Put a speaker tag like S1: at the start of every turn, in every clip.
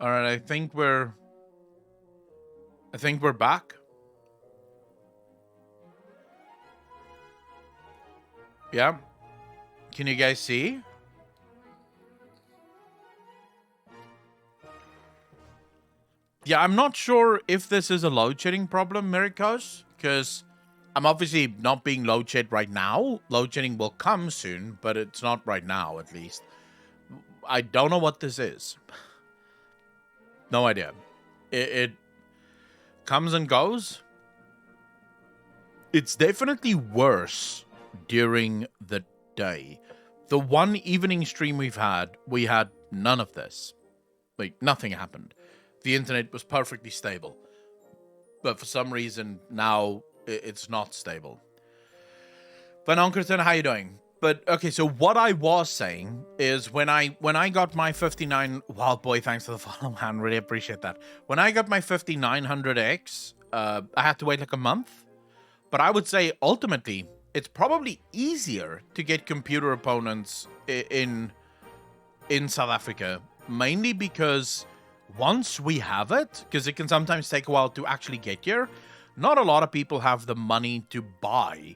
S1: All right, I think we're back. Yeah. Can you guys see? Yeah, I'm not sure if this is a load shedding problem, Mirikos, because I'm obviously not being load shed right now. Load shedding will come soon, but it's not right now, at least. I don't know what this is. No idea. It comes and goes. It's definitely worse during the day. The one evening stream we had none of this. Like, nothing happened. The internet was perfectly stable. But for some reason, now it's not stable. Van Onkerton, how you doing? But, okay, so what I was saying is when I got my 59... Wild boy, thanks for the follow, man. Really appreciate that. When I got my 5900X, I had to wait like a month. But I would say, ultimately, it's probably easier to get computer opponents in South Africa. Mainly because once we have it, because it can sometimes take a while to actually get here, not a lot of people have the money to buy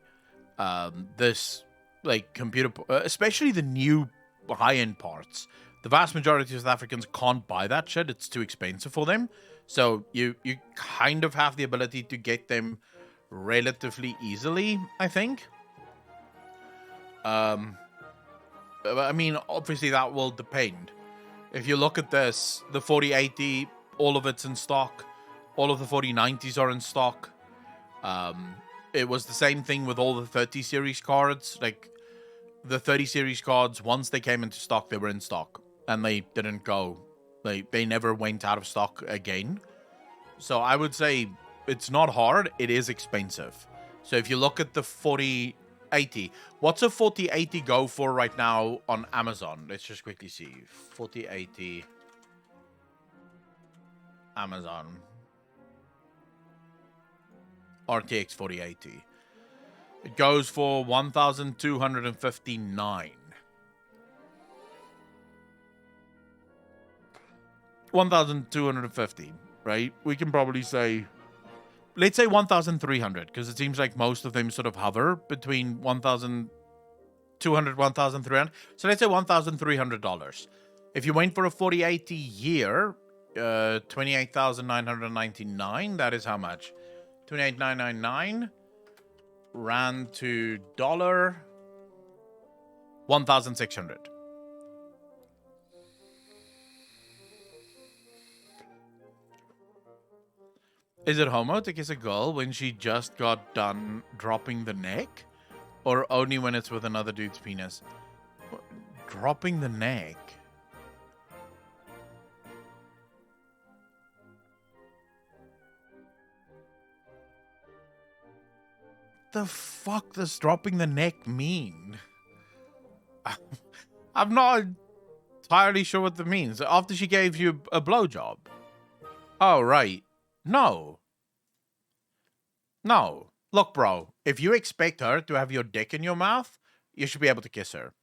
S1: this, like, computer, especially the new high-end parts. The vast majority of South Africans can't buy that shit. It's too expensive for them. So you kind of have the ability to get them relatively easily, I think. I mean, obviously that will depend. If you look at this, the 4080, all of it's in stock. All of the 4090s are in stock. It was the same thing with all the 30 series cards. Like, the 30 series cards, once they came into stock, they were in stock. And they didn't go. They never went out of stock again. So I would say it's not hard. It is expensive. So if you look at the 4080, what's a 4080 go for right now on Amazon? Let's just quickly see. 4080 Amazon. RTX 4080. It goes for 1,259. 1,250, right? We can probably say, let's say 1,300, because it seems like most of them sort of hover between 1,200, 1,300. So let's say $1,300. If you went for a 4080 year, 28,999, that is how much? 28,999 rand to dollar, 1,600. Is it homo to kiss a girl when she just got done dropping the neck? Or only when it's with another dude's penis? Dropping the neck? The fuck does dropping the neck mean? I'm not entirely sure what that means. After she gave you a blowjob? Oh, right. No. Look, bro, if you expect her to have your dick in your mouth, you should be able to kiss her.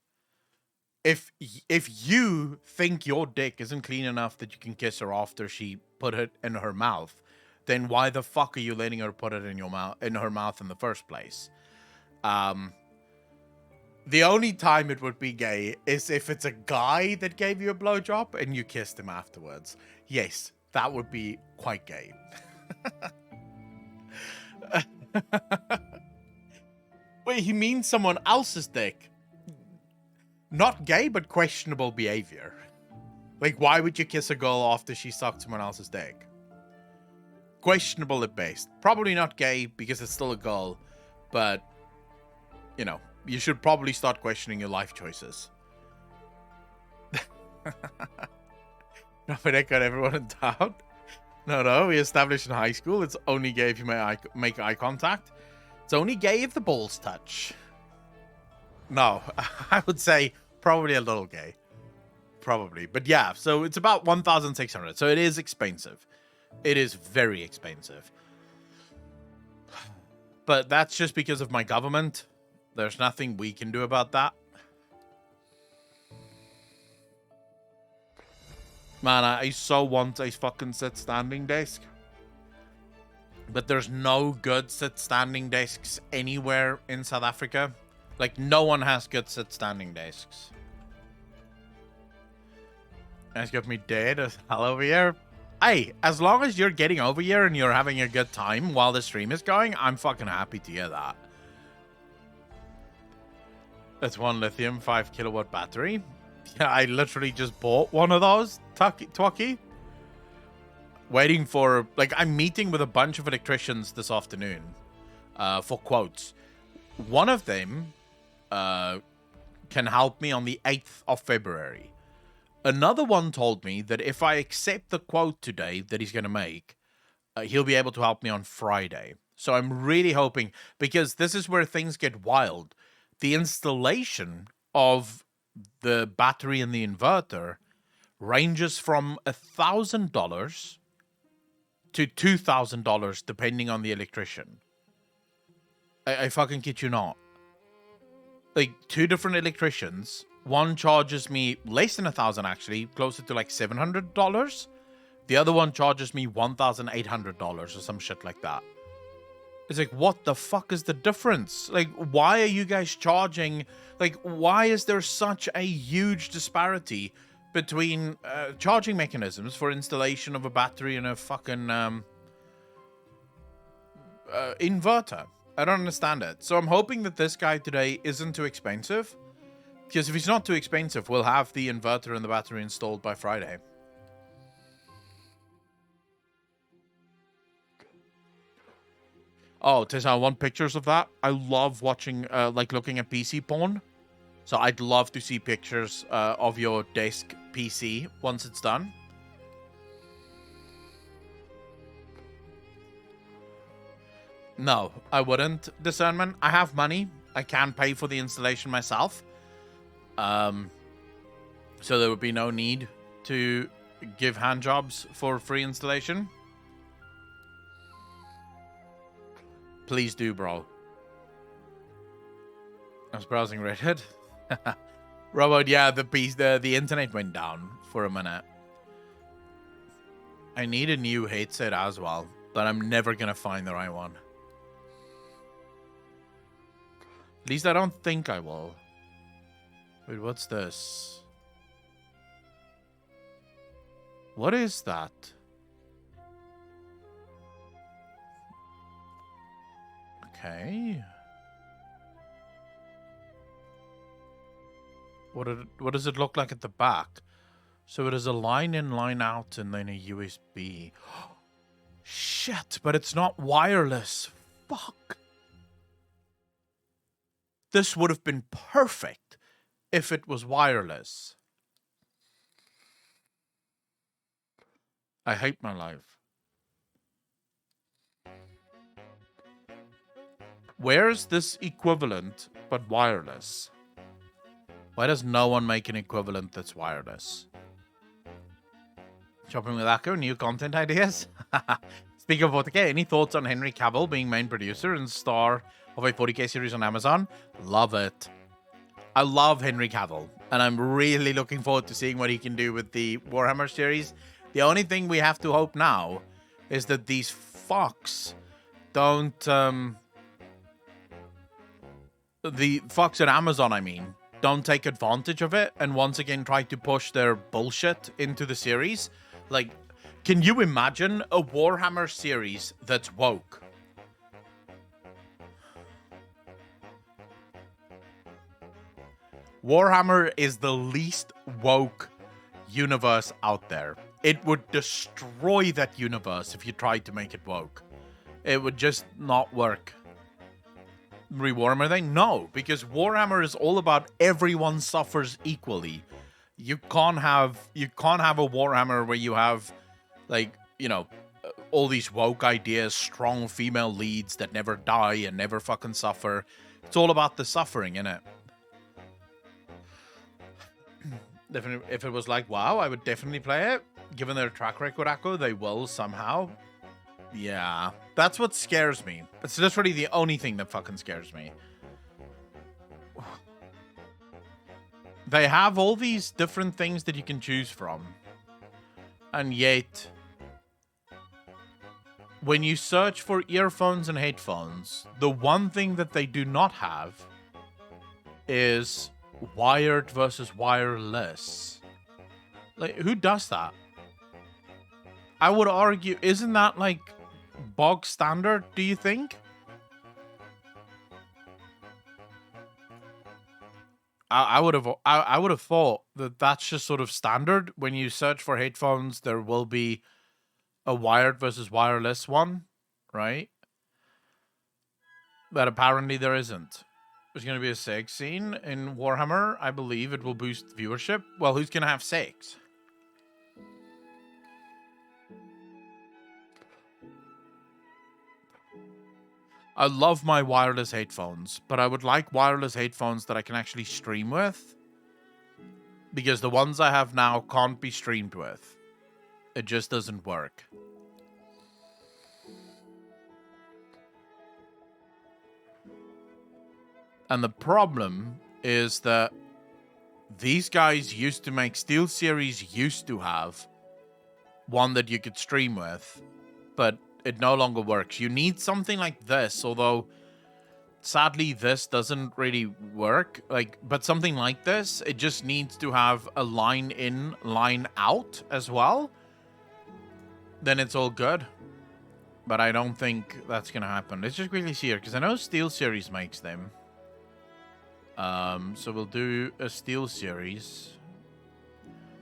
S1: If you think your dick isn't clean enough that you can kiss her after she put it in her mouth, then why the fuck are you letting her put it in her mouth in the first place? The only time it would be gay is if it's a guy that gave you a blowjob and you kissed him afterwards. Yes, that would be quite gay. Wait, he means someone else's dick. Not gay, but questionable behavior. Like, why would you kiss a girl after she sucked someone else's dick? Questionable at best. Probably not gay because it's still a girl, but, you know, you should probably start questioning your life choices. Drop a dick on everyone in town. No, we established in high school it's only gay if you make eye contact. It's only gay if the balls touch. No, I would say probably a little gay. Probably. But yeah, so it's about 1,600. So it is expensive. It is very expensive. But that's just because of my government. There's nothing we can do about that. Man, I so want a fucking sit-standing desk. But there's no good sit-standing desks anywhere in South Africa. Like, no one has good sit-standing desks. That's got me dead as hell over here. Hey, as long as you're getting over here and you're having a good time while the stream is going, I'm fucking happy to hear that. That's one lithium 5 kilowatt battery. Yeah, I literally just bought one of those, Twucky. Waiting for, like, I'm meeting with a bunch of electricians this afternoon for quotes. One of them can help me on the 8th of February. Another one told me that if I accept the quote today that he's going to make, he'll be able to help me on Friday. So I'm really hoping, because this is where things get wild. The installation of the battery and the inverter ranges from $1,000 to $2,000 depending on the electrician. I fucking kid you not. Like, 2 different electricians. One charges me less than $1,000 actually, closer to like $700. The other one charges me $1,800 or some shit like that. It's like, what the fuck is the difference? Like, why are you guys charging? Like, why is there such a huge disparity between charging mechanisms for installation of a battery and a fucking inverter? I don't understand it. So I'm hoping that this guy today isn't too expensive. Because if he's not too expensive, we'll have the inverter and the battery installed by Friday. Oh, Tessa, I want pictures of that. I love watching, like, looking at PC porn. So I'd love to see pictures of your desk PC once it's done. No, I wouldn't, Discernment. I have money. I can pay for the installation myself. So there would be no need to give hand jobs for free installation. Please do, bro. I was browsing Reddit. Robot, yeah, the internet went down for a minute. I need a new headset as well, but I'm never gonna find the right one. At least I don't think I will. Wait, what's this? What is that? Okay. What does it look like at the back? So it is a line in, line out, and then a USB. Shit, but it's not wireless. Fuck. This would have been perfect if it was wireless. I hate my life. Where's this equivalent but wireless? Why does no one make an equivalent that's wireless? Shopping with Akko, new content ideas? Speaking of 40k, any thoughts on Henry Cavill being main producer and star of a 40k series on Amazon? Love it. I love Henry Cavill, and I'm really looking forward to seeing what he can do with the Warhammer series. The only thing we have to hope now is that these fucks don't... the fucks at Amazon, I mean, don't take advantage of it and once again try to push their bullshit into the series. Like, can you imagine a Warhammer series that's woke? Warhammer is the least woke universe out there. It would destroy that universe if you tried to make it woke. It would just not work. Warhammer thing? No, because Warhammer is all about everyone suffers equally. You can't have a Warhammer where you have, like, you know, all these woke ideas, strong female leads that never die and never fucking suffer. It's all about the suffering, innit? Definitely, if it was like WoW, I would definitely play it. Given their track record, Akko, they will somehow. Yeah, that's what scares me. It's literally the only thing that fucking scares me. They have all these different things that you can choose from. And yet, when you search for earphones and headphones, the one thing that they do not have is wired versus wireless. Like, who does that? I would argue, isn't that like bog standard, do you think? I would have thought that that's just sort of standard. When you search for headphones, there will be a wired versus wireless one, right? But apparently there isn't. There's going to be a sex scene in Warhammer. I believe it will boost viewership. Well, who's going to have sex? I love my wireless headphones, but I would like wireless headphones that I can actually stream with. Because the ones I have now can't be streamed with. It just doesn't work. And the problem is that these guys used to make, SteelSeries used to have one that you could stream with, but it no longer works. You need something like this, although sadly this doesn't really work. But something like this, it just needs to have a line in, line out as well. Then it's all good. But I don't think that's gonna happen. Let's just quickly see here, because I know SteelSeries makes them. So we'll do a SteelSeries.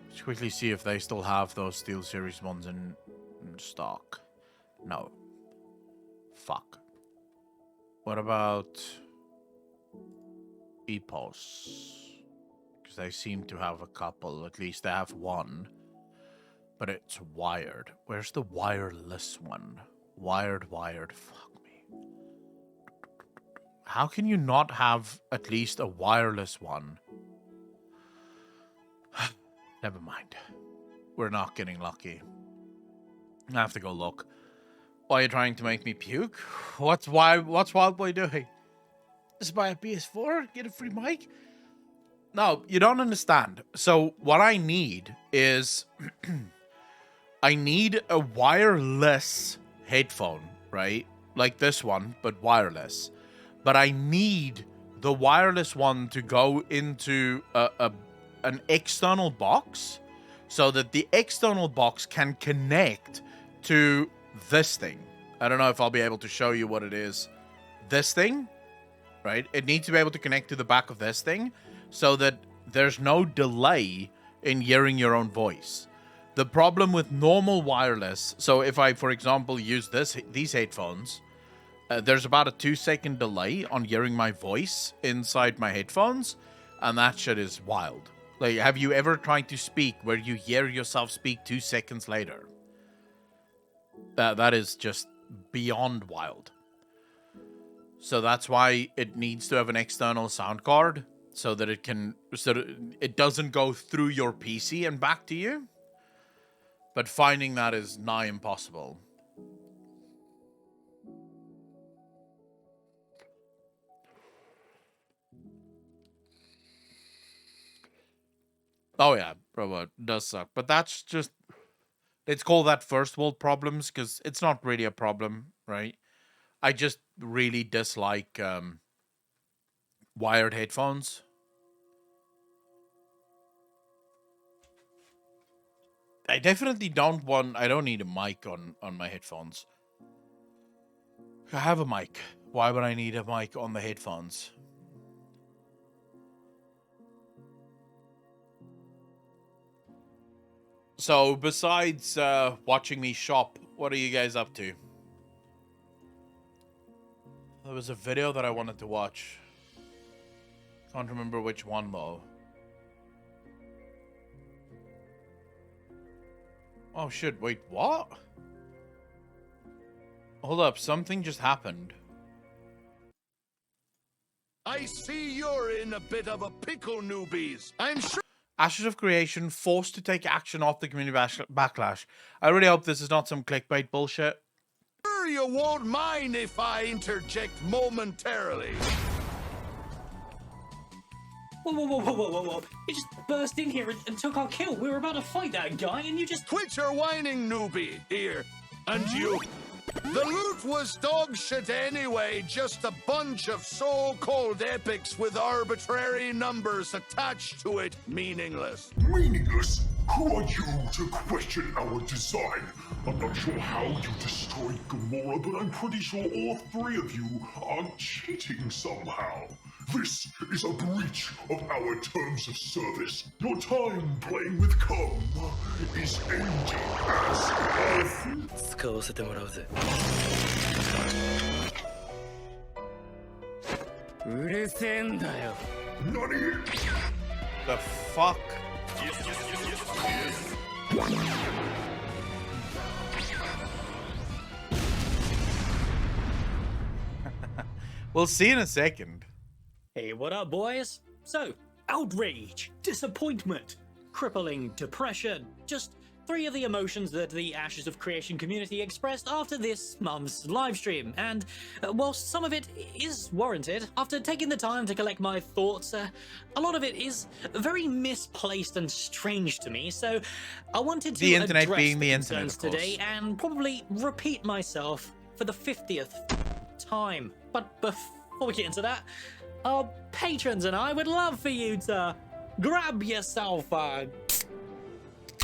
S1: Let's quickly see if they still have those SteelSeries ones in stock. No. Fuck. What about Epos? Because they seem to have a couple. At least they have one. But it's wired. Where's the wireless one? Wired. Fuck me. How can you not have at least a wireless one? Never mind. We're not getting lucky. I have to go look. Why are you trying to make me puke? What's Wild Boy doing? Just buy a PS4? Get a free mic? No, you don't understand. So what I need is I need a wireless headphone, right? Like this one, but wireless. But I need the wireless one to go into an external box so that the external box can connect to this thing. I don't know if I'll be able to show you what it is. This thing, right? It needs to be able to connect to the back of this thing so that there's no delay in hearing your own voice. The problem with normal wireless, so if I, for example, use these headphones, there's about a 2-second delay on hearing my voice inside my headphones, and that shit is wild. Like, have you ever tried to speak where you hear yourself speak 2 seconds later? That is just beyond wild. So that's why it needs to have an external sound card so that it doesn't go through your PC and back to you. But finding that is nigh impossible. Oh yeah, bro, it does suck. But that's just... Let's call that first world problems, because it's not really a problem, right? I just really dislike wired headphones. I definitely don't want... I don't need a mic on my headphones. I have a mic. Why would I need a mic on the headphones? So, besides watching me shop, what are you guys up to? There was a video that I wanted to watch. Can't remember which one, though. Oh, shit. Wait, what? Hold up. Something just happened.
S2: I see you're in a bit of a pickle, newbies. I'm sure...
S1: Ashes of Creation forced to take action after community backlash. I really hope this is not some clickbait bullshit.
S2: Sure you won't mind if I interject momentarily.
S3: Whoa, whoa, whoa, whoa, whoa, whoa, whoa. You just burst in here and took our kill. We were about to fight that guy and you just...
S2: Quit your whining, newbie. Here. And you. The loot was dog shit anyway, just a bunch of so-called epics with arbitrary numbers attached to it, meaningless.
S4: Meaningless? Who are you to question our design? I'm not sure how you destroyed Gamora, but I'm pretty sure all three of you are cheating somehow. This is a breach of our terms of service. Your time playing with cum is ending as of...
S5: 使わせてもらうぜ。うるせえんだよ。
S4: Nani?
S1: The fuck? We'll see in a second.
S3: Hey, what up, boys? So, outrage, disappointment, crippling depression, just 3 of the emotions that the Ashes of Creation community expressed after this month's livestream. And whilst some of it is warranted, after taking the time to collect my thoughts, a lot of it is very misplaced and strange to me. So I wanted to
S1: The internet
S3: address
S1: being
S3: the
S1: the internet,
S3: concerns
S1: of course.
S3: today and probably repeat myself for the 50th time. But before we get into that, our patrons and I would love for you to grab yourself a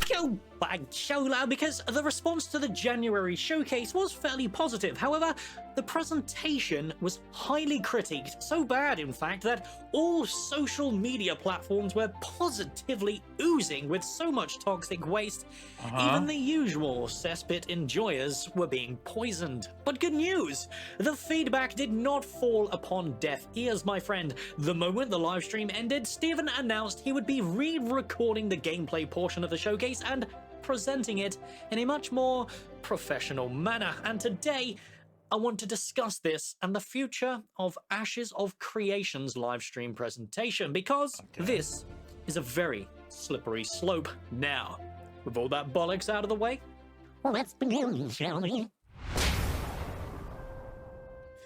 S3: go bag show loud, because the response to the January showcase was fairly positive. However, the presentation was highly critiqued, so bad in fact that all social media platforms were positively oozing with so much toxic waste. Even the usual cesspit enjoyers were being poisoned. But good news, the feedback did not fall upon deaf ears, my friend. The moment the live stream ended, Steven announced he would be re-recording the gameplay portion of the showcase and presenting it in a much more professional manner. And today, I want to discuss this and the future of Ashes of Creation's livestream presentation, because this is a very slippery slope. Now, with all that bollocks out of the way, let's begin, shall we?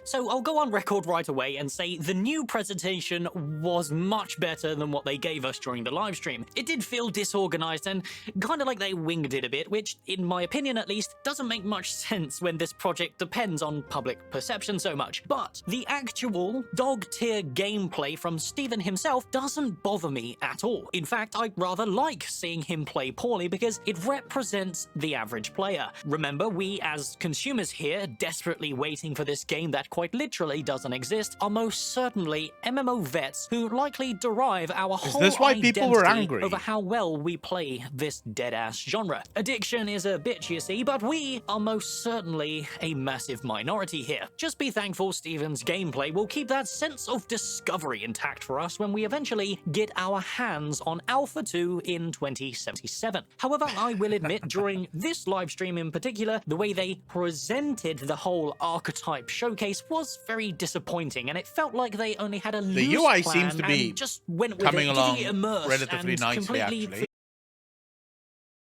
S3: So I'll go on record right away and say the new presentation was much better than what they gave us during the live stream. It did feel disorganized and kind of like they winged it a bit, which, in my opinion at least, doesn't make much sense when this project depends on public perception so much. But the actual dog-tier gameplay from Steven himself doesn't bother me at all. In fact, I rather like seeing him play poorly because it represents the average player. Remember, we as consumers here, desperately waiting for this game that quite literally doesn't exist, are most certainly MMO vets who likely derive our whole
S1: this why people were
S3: identity
S1: angry?
S3: over how well we play this dead-ass genre. Addiction is a bitch, you see, but we are most certainly a massive minority here. Just be thankful Steven's gameplay will keep that sense of discovery intact for us when we eventually get our hands on Alpha 2 in 2077. However, I will admit, during this livestream in particular, the way they presented the whole archetype showcase was very disappointing, and it felt like they only had a loose
S1: UI
S3: plan
S1: seems to be
S3: and just went with
S1: coming
S3: it,
S1: along
S3: getting it immersed
S1: relatively
S3: and
S1: nicely,
S3: completely
S1: actually.